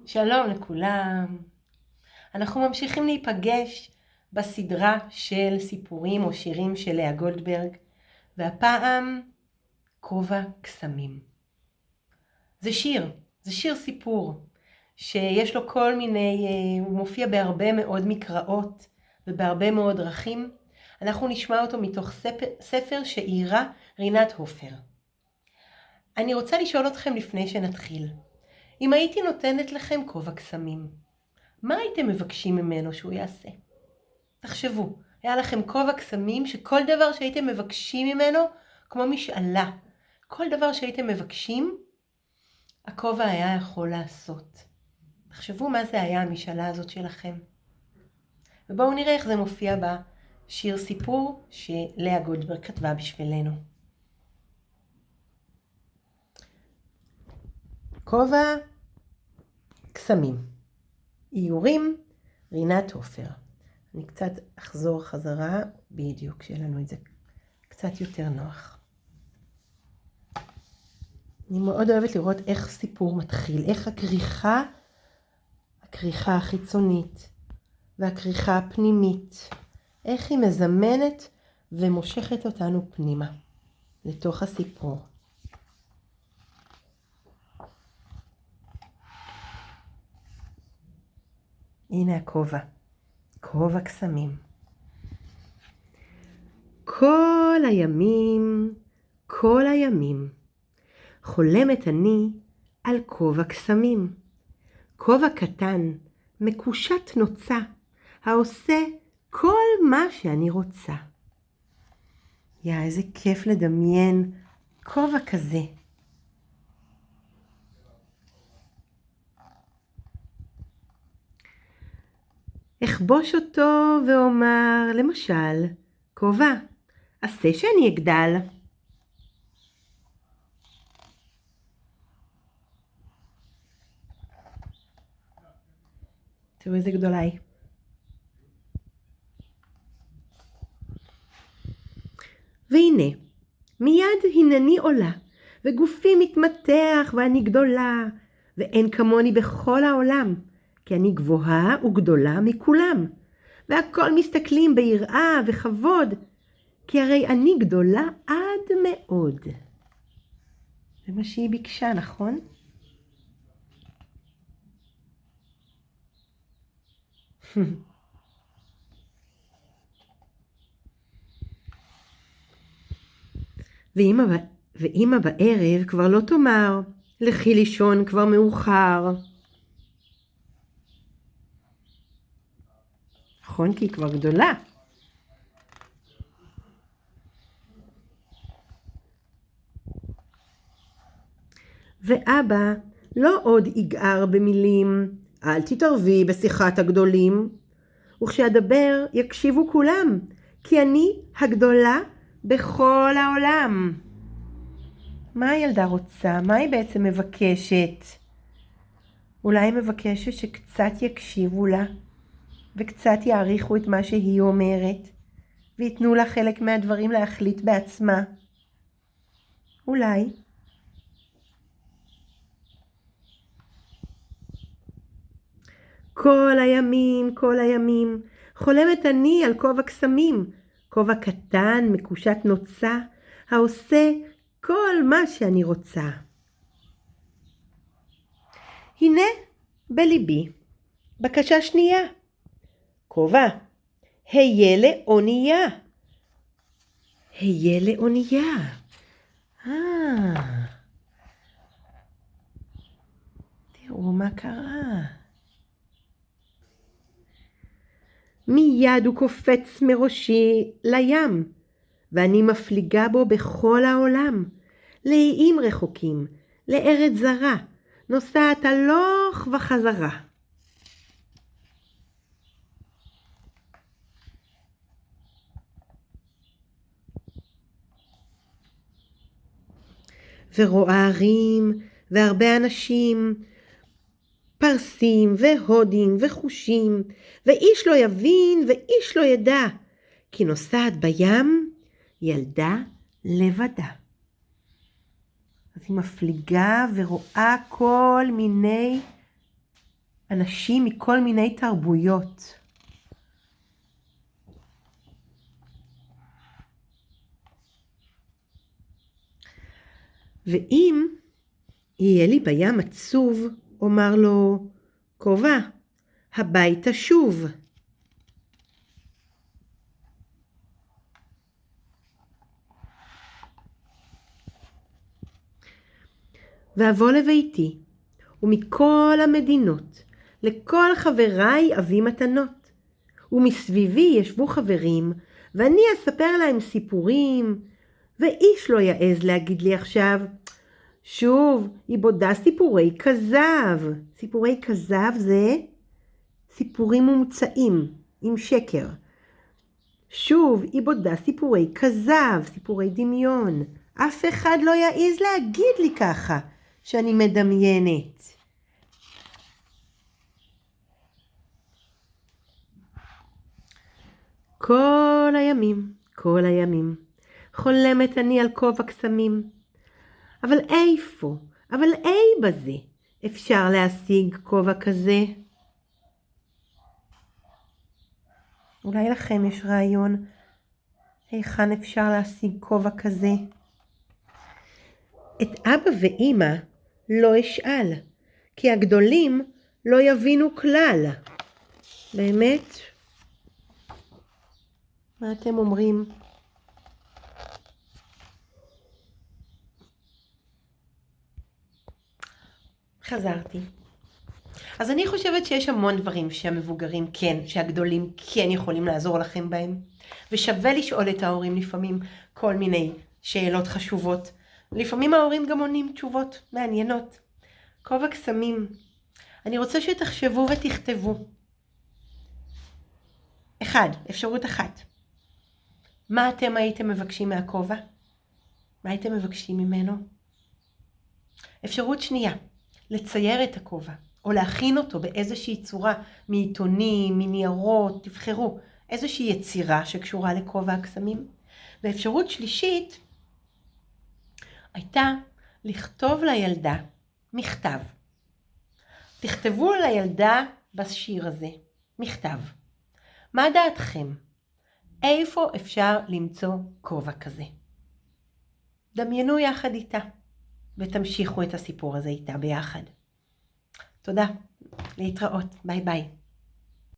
שלום לכולם. אנחנו ממשיכים להיפגש בסדרה של סיפורים או שירים של לאה גולדברג, והפעם כובע קסמים. זה שיר סיפור שיש לו כל מיני, הוא מופיע בהרבה מאוד מקראות ובהרבה מאוד דרכים. אנחנו נשמע אותו מתוך ספר שאיירה רינת הופר. אני רוצה לשאול אתכם לפני שנתחיל, אם הייתי נותנת לכם כובע קסמים, מה הייתם מבקשים ממנו שהוא יעשה? תחשבו, היה לכם כובע קסמים שכל דבר שהייתם מבקשים ממנו, כמו משאלה, כל דבר שהייתם מבקשים, הכובע היה יכול לעשות. תחשבו מה זה היה המשאלה הזאת שלכם. ובואו נראה איך זה מופיע בשיר סיפור שלאה גולדברג כתבה בשבילנו. כובע קסמים. איורים רינת הופר. אני קצת אחזור חזרה, בדיוק, שיהיה לנו את זה קצת יותר נוח. אני מאוד אוהבת לראות איך סיפור מתחיל, איך הכריכה החיצונית והכריכה הפנימית, איך היא מזמנת ומושכת אותנו פנימה, לתוך הסיפור. הנה הכובע, כובע קסמים. כל הימים, חולמת אני על כובע קסמים. כובע קטן, מקושט נוצה, העושה כל מה שאני רוצה. איזה כיף לדמיין כובע כזה. אכבוש אותו ואומר, למשל, כובע, עשה שאני אגדל. תראו איזה גדולה היא. והנה, מיד הנני עולה, וגופי מתמתח ואני גדולה, ואין כמוני בכל העולם, כי אני גבוהה וגדולה מכולם, והכל מסתכלים ביראה וכבוד, כי הרי אני גדולה עד מאוד. זה מה שהיא ביקשה, נכון? ואמא בערב כבר לא תאמר, לכי לישון כבר מאוחר. נכון, כי היא כבר גדולה. ואבא לא עוד יגער במילים, אל תתערבי בשיחת הגדולים. וכשאדבר יקשיבו כולם, כי אני הגדולה בכל העולם. מה הילדה רוצה? מה היא בעצם מבקשת? אולי היא מבקשת שקצת יקשיבו לה, וקצת יעריכו את מה שהיא אומרת, ויתנו לה חלק מהדברים להחליט בעצמה. אולי. כל הימים, חולמת אני על כובע קסמים, כובע קטן, מקושט נוצה, העושה כל מה שאני רוצה. הנה בליבי, בקשה שנייה, כובע, היה לאונייה. היה לאונייה. תראו מה קרה. מיד הוא קופץ מראשי לים, ואני מפליגה בו בכל העולם, לאיים רחוקים, לארץ זרה, נוסעת הלוך וחזרה. ורואה ערים והרבה אנשים, פרסים והודים וחושים, ואיש לא יבין ואיש לא ידע, כי נוסעת בים ילדה לבדה. אז היא מפליגה ורואה כל מיני אנשים מכל מיני תרבויות. ואם יהיה לי בים עצוב, אומר לו, כובע, הביתה שוב. ואבוא לביתי, ומכל המדינות, לכל חבריי אביא מתנות. ומסביבי ישבו חברים, ואני אספר להם סיפורים, ואיש לא יעז להגיד לי עכשיו, שוב, היא בודה סיפורי כזב. סיפורי כזב זה סיפורים מומצאים, עם שקר. שוב, היא בודה סיפורי כזב, סיפורי דמיון. אף אחד לא יעז להגיד לי ככה, שאני מדמיינת. כל הימים, חולמת אני על כובע קסמים. אבל איפה, בזה, אפשר להשיג כובע כזה? אולי לכם יש רעיון, היכן אפשר להשיג כובע כזה? את אבא ואמא לא אשאל, כי הגדולים לא יבינו כלל. באמת? מה אתם אומרים? חזרתי. אז אני חושבת שיש המון דברים שהמבוגרים שהגדולים כן יכולים לעזור לכם בהם. ושווה לשאול את ההורים לפעמים כל מיני שאלות חשובות. לפעמים ההורים גם עונים תשובות מעניינות. כובע קסמים. אני רוצה שתחשבו ותכתבו. אפשרות אחת. מה אתם הייתם מבקשים מהכובע? מה הייתם מבקשים ממנו? אפשרות שנייה. לצייר את הכובע, או להכין אותו באיזושהי צורה, מעיתונים, מניירות, תבחרו איזושהי יצירה שקשורה לכובע הקסמים. ואפשרות שלישית הייתה לכתוב לילדה מכתב. תכתבו לילדה בשיר הזה מכתב. מה דעתכם? איפה אפשר למצוא כובע כזה? דמיינו יחד איתה. ותמשיכו את הסיפור הזה איתה ביחד. תודה, להתראות, ביי ביי.